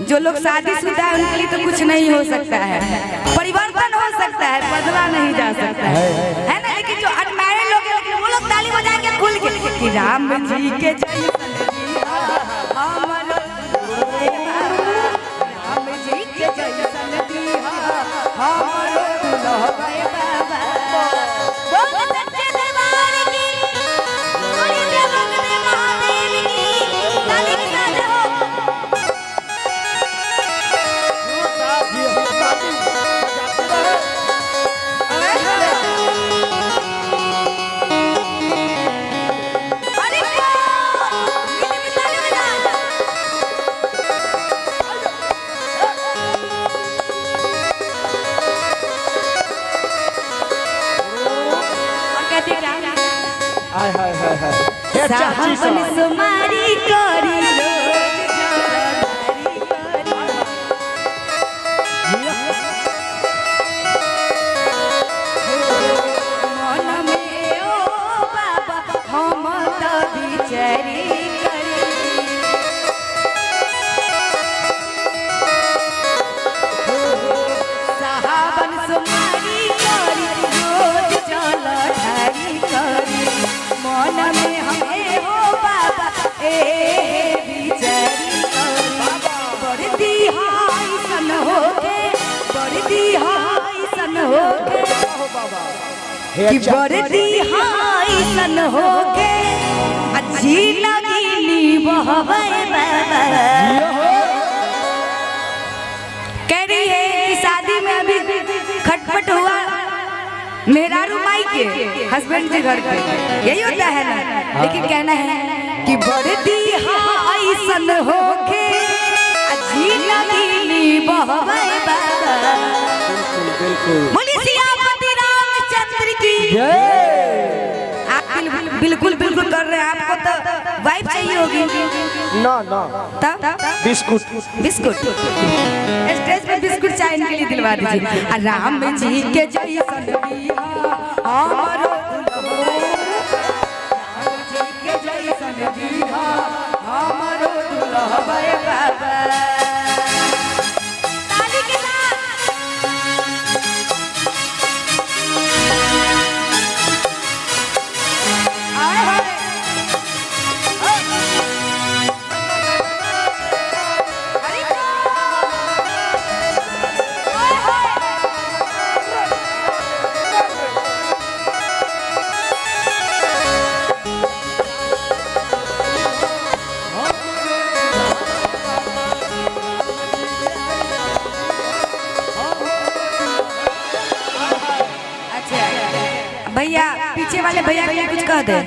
जो लोग शादीशुदा है उनके लिए तो कुछ नहीं हो सकता है, परिवर्तन हो सकता है, बदला नहीं जा सकता है ना। लेकिन जो अनमैरिड लोग हैं वो लोग ताली बजाएंगे खुल के कि राम जी के जय साहबन सुमारी करी मन में ओ बाबा हम तो बिचारी करी साहबन सुमारी करी रोज जल ढारी करी मन में कि बरदी हाई सन हो के अच्छी लगी बहवे बाबा। कह रही है कि शादी में अभी खटपट हुआ मेरा रुमाई के हस्बैंड के घर पे, यही होता है ना। लेकिन कहना है कि बरदी हाई सन हो के अच्छी लगी बहवे बाबा। आप बिल्कुल बिल्कुल कर रहे हैं, आपको तो वाइफ चाहिए होगी ना ना तब बिस्कुट बिस्कुट स्टेज पे बिस्कुट चाय इनके लिए दिलवा दीजिए। राम जी के जैसन हमारो बाबा। भैया पीछे वाले भैया के लिए कुछ कह दे।